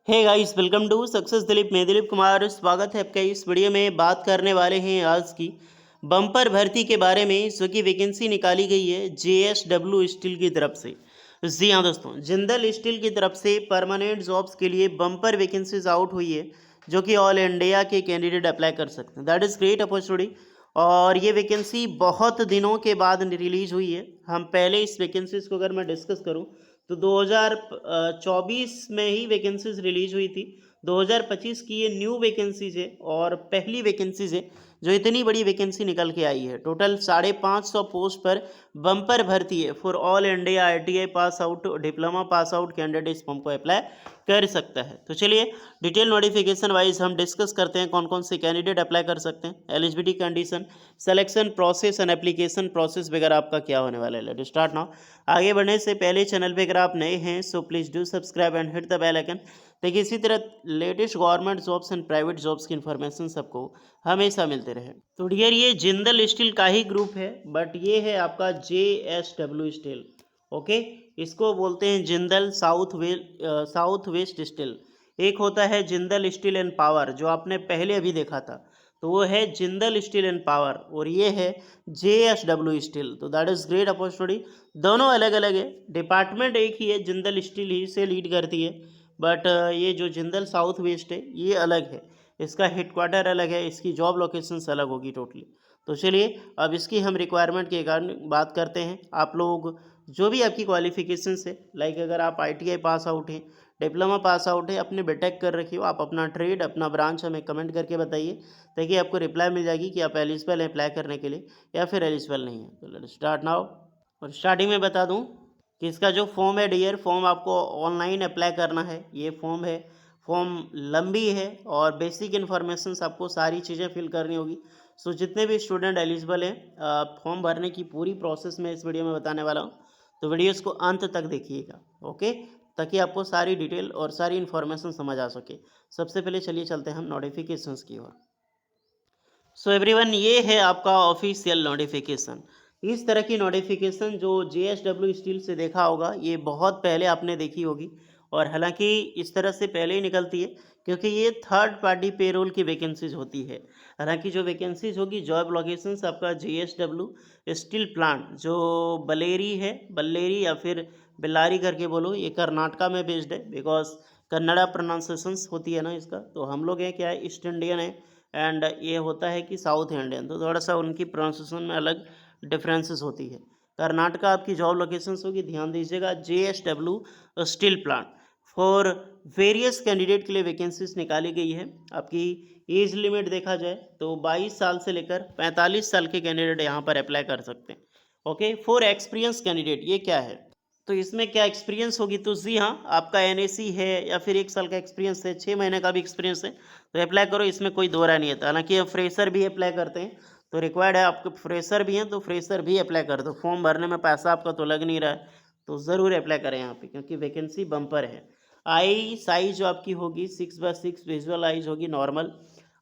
Hey guys, welcome to success Dilip. मैं दिलीप कुमार, स्वागत है आपका। इस वीडियो में बात करने वाले हैं आज की बम्पर भर्ती के बारे में, जो कि वैकेंसी निकाली गई है जेएसडब्ल्यू स्टील की तरफ से। जी हाँ दोस्तों, जिंदल स्टील की तरफ से परमानेंट जॉब्स के लिए बम्पर वैकेंसीज आउट हुई है, जो कि ऑल इंडिया के कैंडिडेट अप्लाई कर सकते हैं। That is great opportunity. और ये वैकेंसी बहुत दिनों के बाद रिलीज हुई है। हम पहले इस वैकेंसीज को अगर मैं डिस्कस करूँ तो 2024 में ही वैकेंसीज रिलीज हुई थी। 2025 की ये न्यू वैकेंसीज है और पहली वैकेंसीज है जो इतनी बड़ी वैकेंसी निकल के आई है। टोटल 550 पोस्ट पर बम्पर भर्ती है for all India ITI pass out, diploma pass out candidate इस फॉर्म को अप्लाई कर सकता है। तो चलिए डिटेल नोटिफिकेशन वाइज हम डिस्कस करते हैं कौन कौन से कैंडिडेट अप्लाई कर सकते हैं, eligibility condition, selection process and application process वगैरह आपका क्या होने वाला है। Let start now. आगे बढ़ने से पहले चैनल पे अगर आप नए हैं so please do subscribe and hit the bell icon, ताकि इसी तरह latest government jobs and private jobs की इन्फॉर्मेशन सबको हमेशा मिलते रहे। तो डियर, ये जिंदल स्टील का ही ग्रुप है, बट ये है आपका जेएसडब्ल्यू स्टील। ओके, इसको बोलते हैं जिंदल साउथ वेस्ट स्टील। एक होता है जिंदल स्टील एंड पावर, जो आपने पहले अभी देखा था, तो वो है जिंदल स्टील एंड पावर, और ये है जेएसडब्ल्यू स्टील। तो दैट इज़ ग्रेट अपॉर्चुनिटी। दोनों अलग अलग है, डिपार्टमेंट एक ही है, जिंदल स्टील ही से लीड करती है, बट ये जो जिंदल साउथ वेस्ट है ये अलग है, इसका हेडक्वार्टर अलग है, इसकी जॉब लोकेशंस अलग होगी टोटली। तो चलिए अब इसकी हम रिक्वायरमेंट के कारण बात करते हैं। आप लोग जो भी आपकी क्वालिफिकेशंस है, लाइक अगर आप आईटीआई पास आउट हैं, डिप्लोमा पास आउट है, अपने बीटेक कर रखी हो, आप अपना ट्रेड अपना ब्रांच हमें कमेंट करके बताइए, ताकि आपको रिप्लाई मिल जाएगी कि आप एलिजिबल हैं अप्लाई करने के लिए या फिर एलिजिबल नहीं है। तो लेट्स स्टार्ट नाउ। और स्टार्टिंग में बता दूं कि इसका जो फॉर्म है डियर, फॉर्म आपको ऑनलाइन अप्लाई करना है। ये फॉर्म है, फॉर्म लंबी है और बेसिक इन्फॉर्मेशन आपको सारी चीज़ें फिल करनी होगी। सो जितने भी स्टूडेंट एलिजिबल हैं, फॉर्म भरने की पूरी प्रोसेस मैं इस वीडियो में बताने वाला हूँ, तो वीडियोस को अंत तक देखिएगा। ओके, ताकि आपको सारी डिटेल और सारी इन्फॉर्मेशन समझ आ सके। सबसे पहले चलिए चलते हैं हम नोटिफिकेशंस की ओर। सो एवरीवन, ये है आपका ऑफिशियल नोटिफिकेशन। इस तरह की नोटिफिकेशन जो जेएसडब्ल्यू स्टील से देखा होगा, ये बहुत पहले आपने देखी होगी, और हालांकि इस तरह से पहले ही निकलती है, क्योंकि ये थर्ड पार्टी पेरोल की वैकेंसीज होती है। हालांकि जो वैकेंसीज होगी, जॉब लोकेशंस आपका जेएसडब्ल्यू स्टील प्लांट जो बल्लेरी या फिर बेल्लारी करके बोलो, ये कर्नाटका में बेस्ड है, बिकॉज कन्नड़ा प्रोनाउंसिएशंस होती है ना इसका। तो हम लोग हैं क्या है, ईस्ट इंडियन है, एंड ये होता है कि साउथ इंडियन, तो थोड़ा सा उनकी प्रोनाउंसिएशन में अलग डिफरेंसेस होती है। कर्नाटका आपकी जॉब लोकेशंस होगी, ध्यान दीजिएगा, JSW steel plant. For various candidate के लिए वैकेंसीज निकाली गई है। आपकी एज लिमिट देखा जाए तो 22 साल से लेकर 45 साल के कैंडिडेट यहाँ पर अप्लाई कर सकते हैं। ओके, फॉर एक्सपीरियंस कैंडिडेट, ये क्या है, तो इसमें क्या एक्सपीरियंस होगी, तो जी हाँ, आपका एनएसी है या फिर 1 साल का एक्सपीरियंस है, 6 महीने का भी एक्सपीरियंस है, तो अप्लाई करो, इसमें कोई दो राय नहीं है। हालांकि फ्रेशर भी अप्लाई करते हैं, तो रिक्वायर्ड है, आपके फ्रेशर भी हैं तो फ्रेशर भी अप्लाई कर दो। फॉर्म भरने में पैसा आपका तो लग नहीं रहा है, तो ज़रूर अप्लाई करें यहाँ पे, क्योंकि वैकेंसी बम्पर है। आई साइज जो आपकी होगी 6x6 विजुअल आइज होगी, नॉर्मल।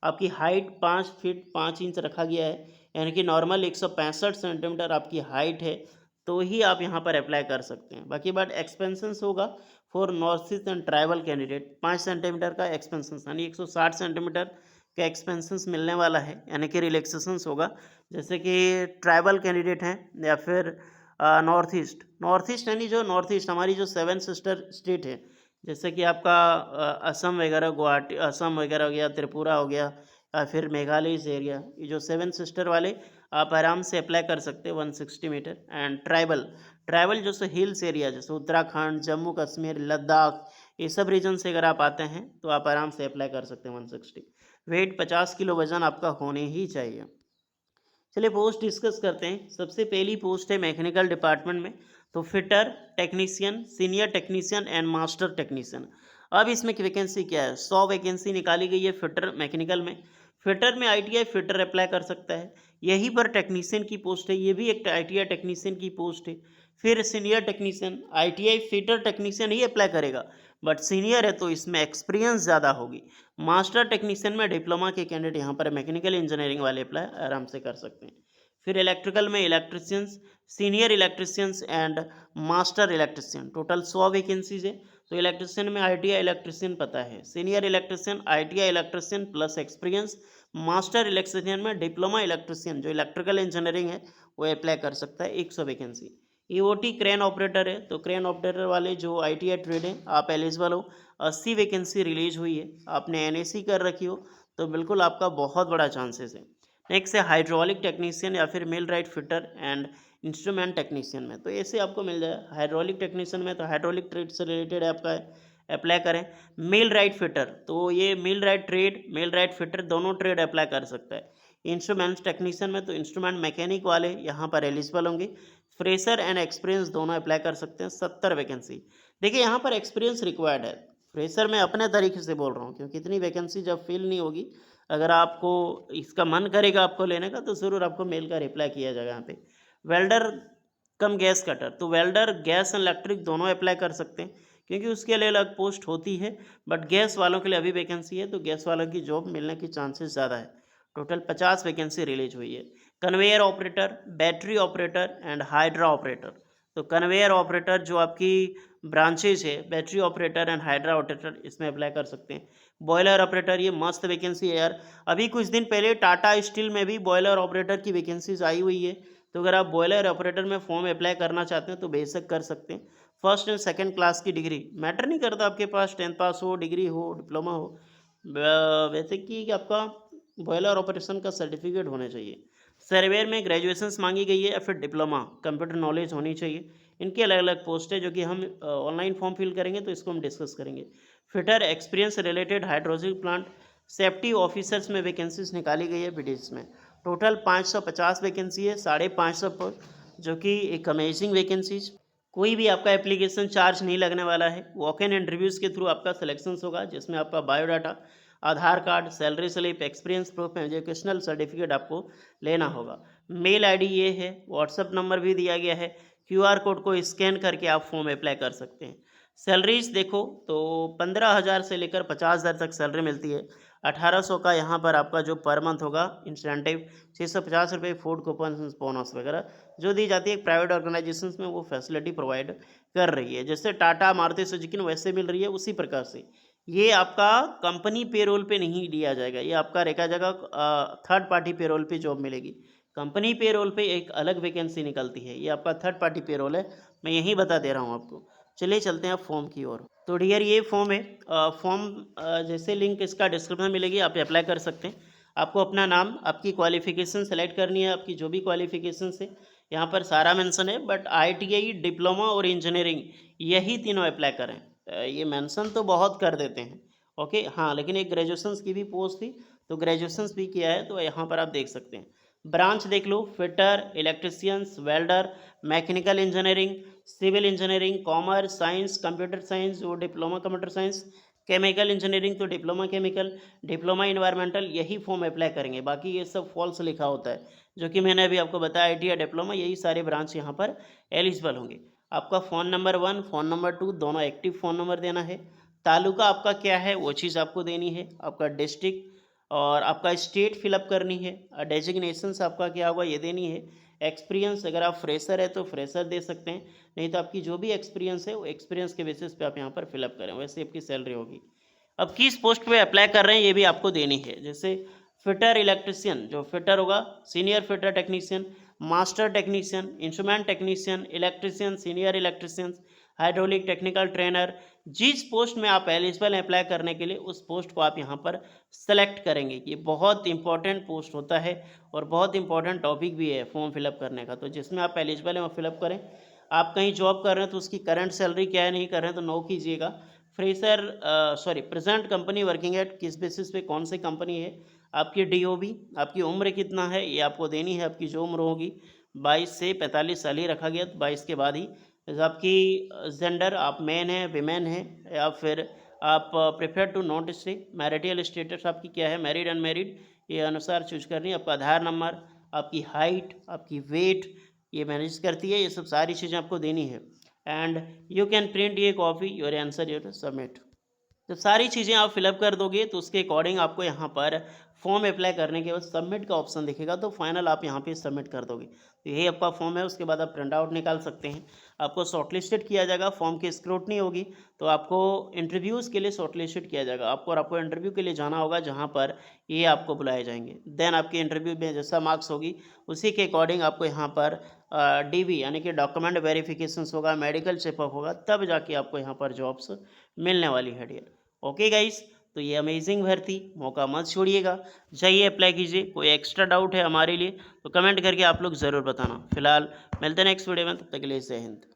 आपकी हाइट 5 फीट 5 इंच रखा गया है, यानी कि नॉर्मल 165 सेंटीमीटर आपकी हाइट है, तो ही आप यहाँ पर अप्लाई कर सकते हैं। बाकी बट एक्सपेंसेंस होगा for north east and tribal candidate, 5 centimetre का एक्सपेंसेंस, यानी 160 सेंटीमीटर का एक्सपेंसेंस मिलने वाला है, यानी कि रिलैक्सेशंस होगा। जैसे कि ट्राइबल कैंडिडेट हैं या फिर नॉर्थ ईस्ट यानी जो नॉर्थ ईस्ट हमारी जो 7 सिस्टर स्टेट है, जैसे कि आपका असम वगैरह, गुवाहाटी असम वगैरह हो गया, त्रिपुरा हो गया, या फिर मेघालय एरिया, ये जो 7 सिस्टर वाले आप आराम से अप्लाई कर सकते हैं 160 मीटर। एंड ट्राइबल जैसे हिल्स एरिया, जैसे उत्तराखंड, जम्मू कश्मीर, लद्दाख, ये सब रीजन से अगर आप आते हैं तो आप आराम से अप्लाई कर सकते हैं 160। वेट 50 किलो वजन आपका होने ही चाहिए। चलिए पोस्ट डिस्कस करते हैं। सबसे पहली पोस्ट है मैकेनिकल डिपार्टमेंट में, तो fitter technician, senior technician and master technician. अब इसमें वैकेंसी क्या है, 100 वैकेंसी निकाली गई है फिटर मैकेनिकल में। फिटर में आईटीआई फिटर अप्लाई कर सकता है। यहीं पर टेक्नीशियन की पोस्ट है, ये भी एक आईटीआई टेक्नीशियन की पोस्ट है। फिर senior technician, ITI fitter technician ही अप्लाई करेगा, बट सीनियर है तो इसमें एक्सपीरियंस ज़्यादा होगी। मास्टर टेक्नीशियन में डिप्लोमा के कैंडिडेट यहाँ पर मैकेनिकल इंजीनियरिंग वाले अप्लाई आराम से कर सकते हैं। फिर इलेक्ट्रिकल में electricians, senior electricians and master electrician, total 100 vacancies है। तो इलेक्ट्रिशियन में ITI इलेक्ट्रिशियन पता है, senior electrician ITI electrician plus experience, master electrician में डिप्लोमा इलेक्ट्रिशियन जो इलेक्ट्रिकल इंजीनियरिंग है वो अप्लाई कर सकता है, 100 वैकेंसी। EOT क्रेन ऑपरेटर है, तो क्रेन ऑपरेटर वाले जो ITI ट्रेड है आप एलिजिबल हो, 80 वैकेंसी रिलीज हुई है, आपने NAC कर रखी हो तो बिल्कुल आपका बहुत बड़ा चांसेस है। नेक्स्ट है हाइड्रोलिक टेक्नीशियन या फिर millwright fitter and instrument technician में, तो ऐसे आपको मिल जाए। हाइड्रोलिक टेक्नीशियन में तो हाइड्रोलिक ट्रेड से रिलेटेड है आपका, अप्लाई करें। मिल राइट फिटर, तो ये मिल राइट ट्रेड, मिल राइट फिटर दोनों ट्रेड अप्लाई कर सकता है। इंस्ट्रूमेंट टेक्नीशियन में तो इंस्ट्रूमेंट मैकेनिक वाले यहाँ पर एलिजिबल होंगे। फ्रेशर एंड एक्सपीरियंस दोनों अप्लाई कर सकते हैं, 70 वैकेंसी। देखिए यहाँ पर एक्सपीरियंस रिक्वायर्ड है, फ्रेशर मैं अपने तरीके से बोल रहा हूँ क्योंकि इतनी वैकेंसी जब फिल नहीं होगी, अगर आपको इसका मन करेगा आपको लेने का तो ज़रूर आपको मेल का रिप्लाई किया जाएगा यहाँ पे। वेल्डर कम गैस कटर, तो वेल्डर गैस एंड इलेक्ट्रिक दोनों अप्लाई कर सकते हैं क्योंकि उसके लिए अलग पोस्ट होती है, बट गैस वालों के लिए अभी वैकेंसी है तो गैस वालों की जॉब मिलने की चांसेस ज़्यादा है। टोटल 50 वैकेंसी रिलीज हुई है। Conveyor operator, battery operator and hydra operator, तो कन्वेयर ऑपरेटर जो आपकी ब्रांचेज है, battery operator and hydra operator, इसमें अप्लाई कर सकते हैं। बॉयलर ऑपरेटर, ये मस्त वैकेंसी है यार, अभी कुछ दिन पहले टाटा स्टील में भी बॉयलर ऑपरेटर की वैकेंसीज आई हुई है, तो अगर आप बॉयलर ऑपरेटर में फॉर्म अप्लाई करना चाहते हैं तो बेशक कर सकते हैं। फर्स्ट एंड सेकंड क्लास की डिग्री मैटर नहीं करता, आपके पास 10th पास हो, डिग्री हो, डिप्लोमा हो, वैसे कि आपका बॉयलर ऑपरेशन का सर्टिफिकेट होना चाहिए। सर्वेयर में ग्रेजुएशंस मांगी गई है या फिर डिप्लोमा कंप्यूटर नॉलेज होनी चाहिए। इनकी अलग अलग पोस्ट है जो कि हम ऑनलाइन फॉर्म फिल करेंगे तो इसको हम डिस्कस करेंगे। Fitter experience related hydraulic plant, safety officers में वैकेंसीज निकाली गई है BDS में। टोटल 550 वैकेंसी है, 550 पर, जो कि एक अमेजिंग वैकेंसीज। कोई भी आपका एप्लीकेशन चार्ज नहीं लगने वाला है, वॉक इन इंटरव्यूज़ के थ्रू आपका सिलेक्शन होगा जिसमें आपका biodata, Aadhaar card, salary slip, experience proof, educational certificate आपको लेना होगा। मेल ID ये है, व्हाट्सअप नंबर भी दिया गया है, QR कोड को स्कैन करके आप फॉर्म अप्लाई कर सकते हैं। सैलरीज देखो तो 15,000 से लेकर 50,000 तक सैलरी मिलती है। 1800 का यहाँ पर आपका जो पर मंथ होगा इंसेंटिव, 650 रुपये फूड कूपन बोनस वगैरह जो दी जाती है प्राइवेट ऑर्गेनाइजेशंस में, वो फैसिलिटी प्रोवाइड कर रही है। जैसे टाटा, मारुति सुजुकी वैसे मिल रही है, उसी प्रकार से ये आपका कंपनी पेरोल पे नहीं दिया जाएगा, ये आपका रेखा जगह थर्ड पार्टी पेरोल पे जॉब मिलेगी। कंपनी पेरोल पे एक अलग वैकेंसी निकलती है, ये आपका थर्ड पार्टी पेरोल है, मैं यही बता दे रहा हूँ आपको। चलिए चलते हैं फॉर्म की ओर। तो डियर ये फॉर्म है, फॉर्म जैसे लिंक इसका डिस्क्रिप्शन मिलेगी, आप अप्लाई कर सकते हैं। आपको अपना नाम, आपकी क्वालिफिकेशन सेलेक्ट करनी है, आपकी जो भी क्वालिफिकेशन है यहाँ पर सारा मेंशन है, बट ITI, डिप्लोमा और इंजीनियरिंग यही तीनों अप्लाई करें। ये मेंशन तो बहुत कर देते हैं, ओके हाँ, लेकिन एक ग्रेजुएशंस की भी पोस्ट थी तो ग्रेजुएशंस भी किया है, तो यहाँ पर आप देख सकते हैं। ब्रांच देख लो, fitter, electricians, welder, mechanical engineering, civil engineering, commerce, science, computer science और diploma computer science, chemical engineering तो डिप्लोमा केमिकल, डिप्लोमा इन्वायरमेंटल, यही फॉर्म अप्लाई करेंगे। बाकी ये सब फॉल्स लिखा होता है, जो कि मैंने अभी आपको बताया, ITI डिप्लोमा, यही सारे ब्रांच यहाँ पर एलिजिबल होंगे। आपका फ़ोन नंबर 1, फ़ोन नंबर 2 दोनों एक्टिव फ़ोन नंबर देना है। तालुका आपका क्या है वो चीज़ आपको देनी है, आपका डिस्ट्रिक्ट और आपका स्टेट फिलअप करनी है। डेजिग्नेशंस आपका क्या होगा ये देनी है। एक्सपीरियंस, अगर आप फ्रेशर है तो फ्रेशर दे सकते हैं, नहीं तो आपकी जो भी एक्सपीरियंस है वो एक्सपीरियंस के बेसिस पे आप यहाँ पर फिलअप करें, वैसे आपकी सैलरी होगी। अब किस पोस्ट पे अप्लाई कर रहे हैं ये भी आपको देनी है, जैसे फिटर इलेक्ट्रिशियन, जो फिटर होगा, senior fitter technician, master technician, instrument technician, electrician, senior electrician, hydraulic technical trainer, जिस पोस्ट में आप एलिजिबल हैं अप्लाई करने के लिए उस पोस्ट को आप यहाँ पर सेलेक्ट करेंगे। ये बहुत इंपॉर्टेंट पोस्ट होता है और बहुत इंपॉर्टेंट टॉपिक भी है फॉर्म फिलअप करने का, तो जिसमें आप एलिजिबल हैं वो फिलअप करें। आप कहीं जॉब कर रहे हैं तो उसकी करंट सैलरी क्या है, नहीं कर रहे हैं तो नो कीजिएगा। Fresher present company working at, किस बेसिस पे, कौन सी कंपनी है, आपकी DOB, आपकी उम्र कितना है ये आपको देनी है। आपकी जो उम्र होगी 22 से 45 साल ही रखा गया, तो 22 के बाद ही। आपकी जेंडर, आप मैन है, विमेन है, या फिर आप prefer to not stay. Marital status आपकी क्या है, मैरिड अनमैरिड, ये अनुसार चूज करनी है। आपका आधार नंबर, आपकी हाइट, आपकी वेट, ये मैनेज करती है, ये सब सारी चीज़ें आपको देनी है। एंड यू कैन प्रिंट ये copy, your answer, your submit. जब सारी चीज़ें आप फिलअप कर दोगे तो उसके अकॉर्डिंग आपको यहाँ पर फॉर्म अप्लाई करने के बाद सबमिट का ऑप्शन दिखेगा, तो फाइनल आप यहाँ पे सबमिट कर दोगे। तो यही आपका फॉर्म है, उसके बाद आप प्रिंट आउट निकाल सकते हैं। आपको शॉर्टलिस्टेड किया जाएगा, फॉर्म की स्क्रूटनी होगी, तो आपको इंटरव्यूज़ के लिए शॉर्टलिस्टेड किया जाएगा आपको, और आपको इंटरव्यू के लिए जाना होगा जहाँ पर ये आपको बुलाए जाएंगे। देन आपके इंटरव्यू में जैसा मार्क्स होगी उसी के अकॉर्डिंग आपको यहाँ पर डीवी यानी कि डॉक्यूमेंट वेरिफिकेशन होगा, मेडिकल चेकअप होगा, तब जाके आपको यहाँ पर जॉब्स मिलने वाली है डियर। ओके गाइस, तो ये अमेजिंग भर्ती, मौका मत छोड़िएगा, जाइए अप्लाई कीजिए। कोई एक्स्ट्रा डाउट है हमारे लिए तो कमेंट करके आप लोग ज़रूर बताना। फिलहाल मिलते हैं नेक्स्ट वीडियो में, तब तक के लिए जय हिंद।